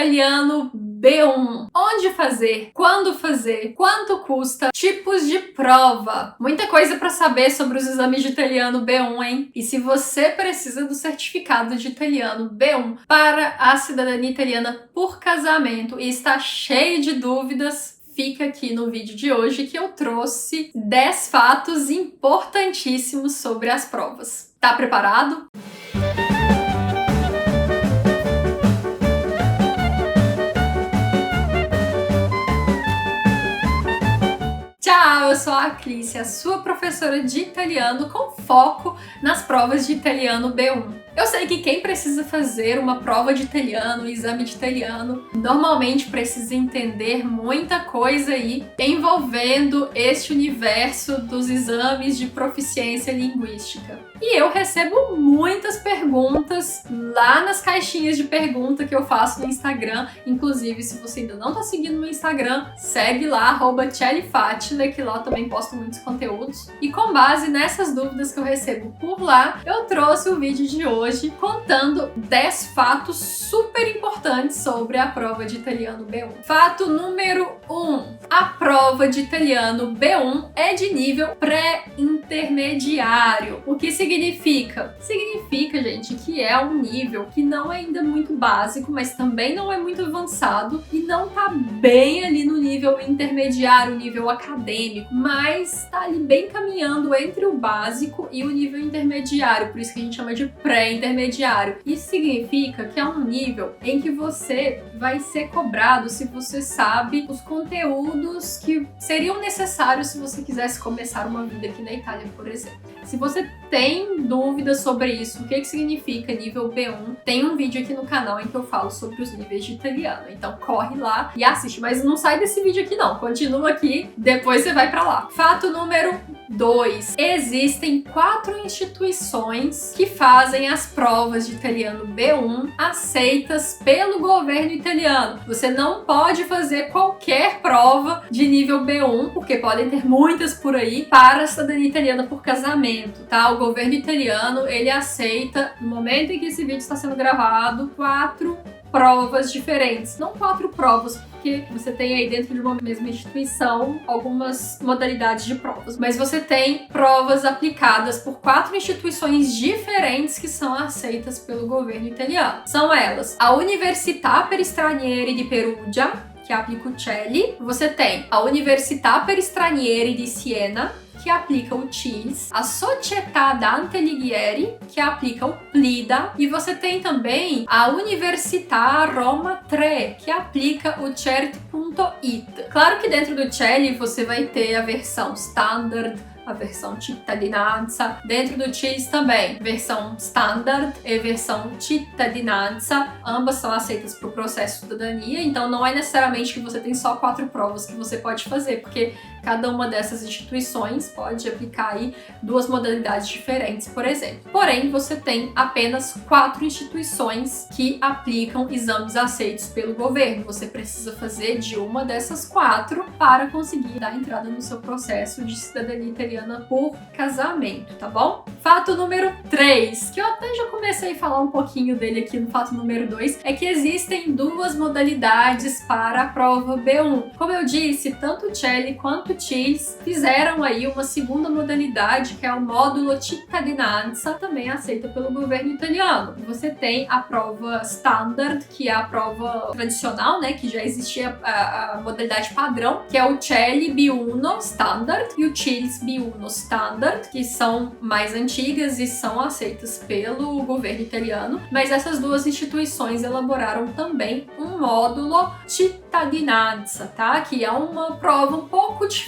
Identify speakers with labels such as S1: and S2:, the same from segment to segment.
S1: Italiano B1. Onde fazer? Quando fazer? Quanto custa? Tipos de prova. Muita coisa para saber sobre os exames de italiano B1, hein? E se você precisa do certificado de italiano B1 para a cidadania italiana por casamento e está cheio de dúvidas, fica aqui no vídeo de hoje que eu trouxe 10 fatos importantíssimos sobre as provas. Tá preparado? Tchau, eu sou a Clícia, a sua professora de italiano com foco nas provas de italiano B1. Eu sei que quem precisa fazer uma prova de italiano, um exame de italiano, normalmente precisa entender muita coisa aí envolvendo este universo dos exames de proficiência linguística. E eu recebo muitas perguntas lá nas caixinhas de pergunta que eu faço no Instagram. Inclusive, se você ainda não tá seguindo no Instagram, segue lá, @celifatile, que lá eu também posto muitos conteúdos. E com base nessas dúvidas que eu recebo por lá, eu trouxe o vídeo de hoje contando 10 fatos super importantes sobre a prova de italiano B1. Fato número 1. A prova de italiano B1 é de nível pré-intermediário. O que significa? Significa, gente, que é um nível que não é ainda muito básico, mas também não é muito avançado e não tá bem ali no nível intermediário, nível acadêmico, mas tá ali bem caminhando entre o básico e o nível intermediário, por isso que a gente chama de pré-intermediário. Isso significa que é um nível em que você vai ser cobrado se você sabe os conteúdos que seriam necessários se você quisesse começar uma vida aqui na Itália, por exemplo. Se você tem dúvidas sobre isso, o que significa nível B1, tem um vídeo aqui no canal em que eu falo sobre os níveis de italiano. Então corre lá e assiste, mas não sai desse vídeo aqui não, continua aqui, depois você vai pra lá. Fato número 2. Existem 4 instituições que fazem as provas de italiano B1 aceitas pelo governo italiano. Você não pode fazer qualquer prova de nível B1, porque podem ter muitas por aí, para a cidadania italiana por casamento, tá? O governo italiano, ele aceita, no momento em que esse vídeo está sendo gravado, 4 provas diferentes. Não 4 provas, porque você tem aí dentro de uma mesma instituição algumas modalidades de provas. Mas você tem provas aplicadas por 4 instituições diferentes que são aceitas pelo governo italiano. São elas: a Università per Stranieri di Perugia, que aplica o CELI. Você tem a Università per Stranieri di Siena, que aplica o CILS, a Società Dante Alighieri, que aplica o PLIDA, e você tem também a Università Roma 3, que aplica o CERT.it. Claro que dentro do CELI você vai ter a versão Standard, a versão Cittadinanza, dentro do CILS também, versão Standard e versão Cittadinanza, ambas são aceitas para o processo de cidadania, então não é necessariamente que você tem só 4 provas que você pode fazer, porque cada uma dessas instituições pode aplicar aí 2 modalidades diferentes, por exemplo. Porém, você tem apenas 4 instituições que aplicam exames aceitos pelo governo. Você precisa fazer de uma dessas 4 para conseguir dar entrada no seu processo de cidadania italiana por casamento, tá bom? Fato número 3, que eu até já comecei a falar um pouquinho dele aqui no fato número 2, é que existem 2 modalidades para a prova B1. Como eu disse, tanto o CELI quanto o CILS fizeram aí uma segunda modalidade, que é o módulo Cittadinanza, também aceita pelo governo italiano. Você tem a prova Standard, que é a prova tradicional, né, que já existia a modalidade padrão, que é o CELI B1 Standard e o CILS B1 Standard, que são mais antigas e são aceitas pelo governo italiano, mas essas 2 instituições elaboraram também um módulo Cittadinanza, tá? Que é uma prova um pouco diferente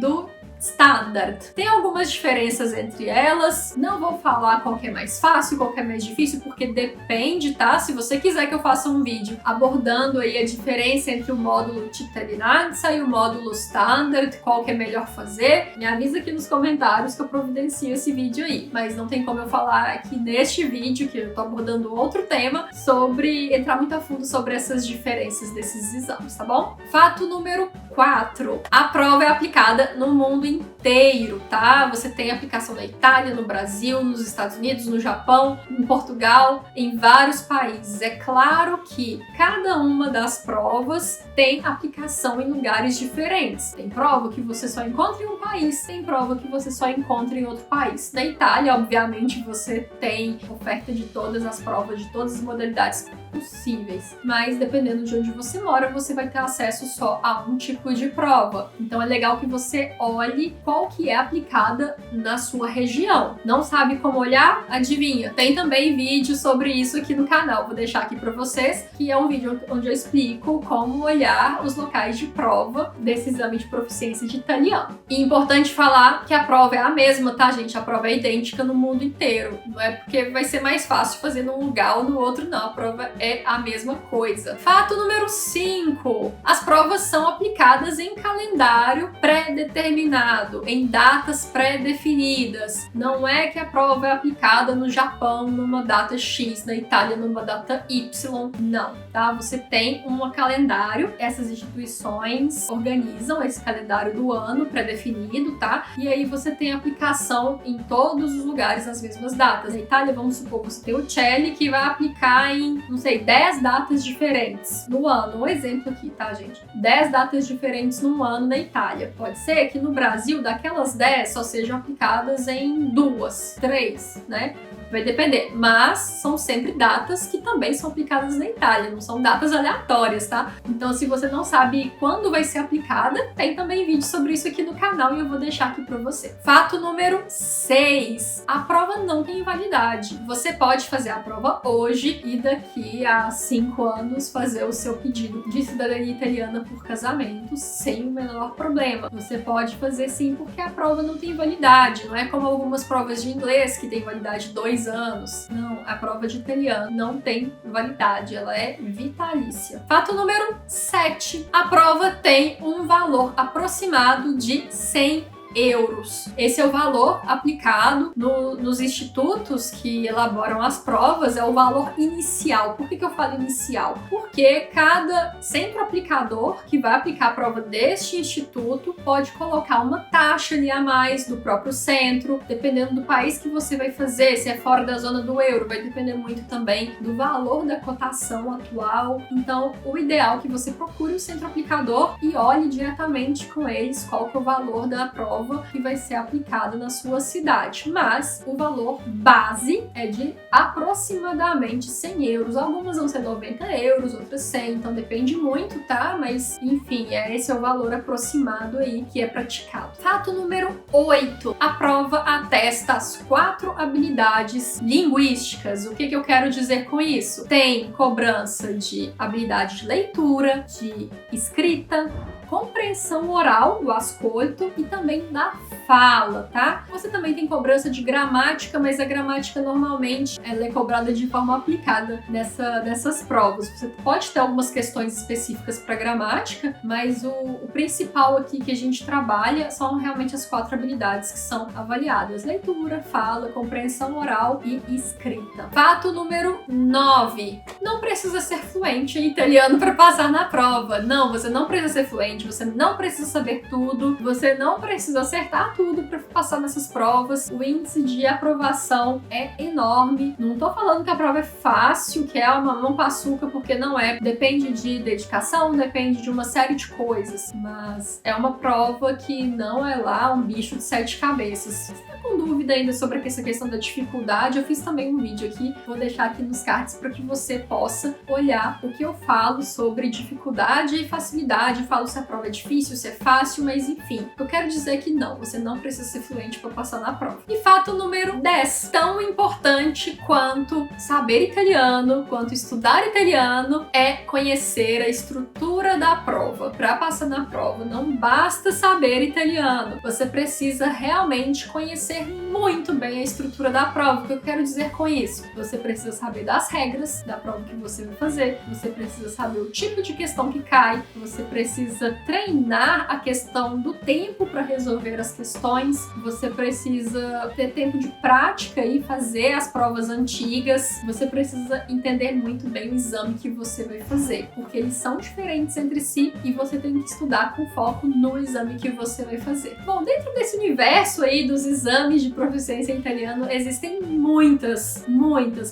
S1: do Standard. Tem algumas diferenças entre elas, não vou falar qual que é mais fácil, qual que é mais difícil, porque depende, tá? Se você quiser que eu faça um vídeo abordando aí a diferença entre o módulo Cittadinanza e o módulo Standard, qual que é melhor fazer, me avisa aqui nos comentários que eu providencio esse vídeo aí. Mas não tem como eu falar aqui neste vídeo, que eu tô abordando outro tema, sobre entrar muito a fundo sobre essas diferenças desses exames, tá bom? Fato número 4. A prova é aplicada no mundo inteiro, tá? Você tem aplicação na Itália, no Brasil, nos Estados Unidos, no Japão, em Portugal, em vários países. É claro que cada uma das provas tem aplicação em lugares diferentes. Tem prova que você só encontra em um país, tem prova que você só encontra em outro país. Na Itália, obviamente, você tem oferta de todas as provas, de todas as modalidades possíveis, mas dependendo de onde você mora, você vai ter acesso só a um tipo de prova. Então é legal que você olhe qual que é aplicada na sua região. Não sabe como olhar? Adivinha? Tem também vídeo sobre isso aqui no canal, vou deixar aqui para vocês, que é um vídeo onde eu explico como olhar os locais de prova desse exame de proficiência de italiano. E é importante falar que a prova é a mesma, tá, gente? A prova é idêntica no mundo inteiro. Não é porque vai ser mais fácil fazer num lugar ou no outro, não. A prova é a mesma coisa. Fato número 5. As provas são aplicadas em calendário pré-determinado, em datas pré-definidas. Não é que a prova é aplicada no Japão numa data X, na Itália numa data Y. Não, tá? Você tem um calendário, essas instituições organizam esse calendário do ano pré-definido, tá? E aí você tem aplicação em todos os lugares nas mesmas datas. Na Itália, vamos supor, você tem o CELI que vai aplicar em, não sei, 10 datas diferentes no ano. Um exemplo aqui, tá, gente? 10 datas diferentes no ano na Itália. Pode ser que no Brasil, daquelas 10, só sejam aplicadas em 2, 3, né? Vai depender, mas são sempre datas que também são aplicadas na Itália, não são datas aleatórias, tá? Então, se você não sabe quando vai ser aplicada, tem também vídeo sobre isso aqui no canal e eu vou deixar aqui pra você. Fato número 6. A prova não tem validade. Você pode fazer a prova hoje e daqui a 5 anos fazer o seu pedido de cidadania italiana por casamento sem o menor problema. Você pode fazer sim, porque a prova não tem validade. Não é como algumas provas de inglês que tem validade 2 anos. Não, a prova de italiano não tem validade, ela é vitalícia. Fato número 7. A prova tem um valor aproximado de 100 euros. Esse é o valor aplicado nos institutos que elaboram as provas, é o valor inicial. Por que eu falo inicial? Porque cada centro aplicador que vai aplicar a prova deste instituto pode colocar uma taxa ali a mais do próprio centro, dependendo do país que você vai fazer, se é fora da zona do euro, vai depender muito também do valor da cotação atual. Então, o ideal é que você procure o centro aplicador e olhe diretamente com eles qual que é o valor da prova que vai ser aplicada na sua cidade. Mas o valor base é de aproximadamente 100 euros. Algumas vão ser 90 euros, outras 100, então depende muito, tá? Mas, enfim, esse é o valor aproximado aí que é praticado. Fato número 8. A prova atesta as 4 habilidades linguísticas. O que eu quero dizer com isso? Tem cobrança de habilidade de leitura, de escrita, compreensão oral, o ascolto, e também da fala, tá? Você também tem cobrança de gramática, mas a gramática normalmente ela é cobrada de forma aplicada nessas provas. Você pode ter algumas questões específicas para gramática, mas o principal aqui que a gente trabalha são realmente as 4 habilidades que são avaliadas: leitura, fala, compreensão oral e escrita. Fato número 9. Não precisa ser fluente em italiano para passar na prova. Não, você não precisa ser fluente, você não precisa saber tudo, você não precisa acertar tudo para passar nessas provas. O índice de aprovação é enorme. Não tô falando que a prova é fácil, que é uma mão com açúcar, porque não é. Depende de dedicação, depende de uma série de coisas, mas é uma prova que não é lá um bicho de 7 cabeças. Se você tá com dúvida ainda sobre essa questão da dificuldade, eu fiz também um vídeo aqui, vou deixar aqui nos cards para que você possa olhar o que eu falo sobre dificuldade e facilidade. Eu falo se a prova é difícil, se é fácil, mas enfim. Eu quero dizer que não, você não precisa ser fluente para passar na prova. E fato número 10. Tão importante quanto saber italiano, quanto estudar italiano, é conhecer a estrutura da prova. Para passar na prova, não basta saber italiano. Você precisa realmente conhecer muito bem a estrutura da prova. O que eu quero dizer com isso? Você precisa saber das regras da prova que você vai fazer, você precisa saber o tipo de questão que cai, você precisa treinar a questão do tempo para resolver as questões, você precisa ter tempo de prática e fazer as provas antigas, você precisa entender muito bem o exame que você vai fazer, porque eles são diferentes entre si e você tem que estudar com foco no exame que você vai fazer. Bom, dentro desse universo aí dos exames de proficiência em italiano, existem muitas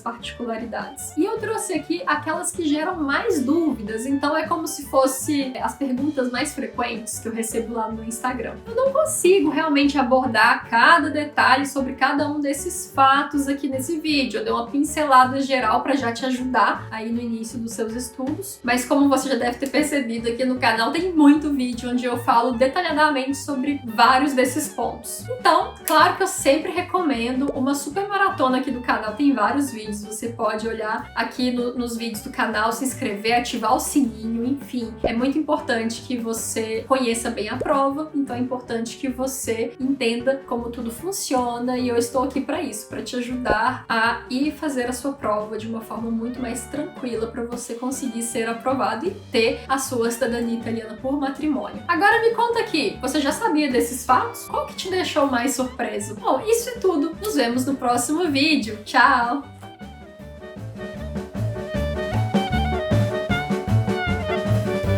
S1: particularidades. E eu trouxe aqui aquelas que geram mais dúvidas, então é como se fosse as perguntas mais frequentes que eu recebo lá no Instagram. Eu não consigo realmente abordar cada detalhe sobre cada um desses fatos aqui nesse vídeo. Eu dei uma pincelada geral para já te ajudar aí no início dos seus estudos, mas como você já deve ter percebido, aqui no canal tem muito vídeo onde eu falo detalhadamente sobre vários desses pontos. Então, claro que eu sempre recomendo uma super maratona aqui do canal, tem vários vídeos, você pode olhar aqui nos vídeos do canal, se inscrever, ativar o sininho, enfim. É muito importante que você conheça bem a prova, então é importante que você entenda como tudo funciona e eu estou aqui para isso, para te ajudar a ir fazer a sua prova de uma forma muito mais tranquila para você conseguir ser aprovado e ter a sua cidadania italiana por matrimônio. Agora me conta aqui, você já sabia desses fatos? Qual que te deixou mais surpreso? Bom, isso é tudo. Nos vemos no próximo vídeo. Tchau!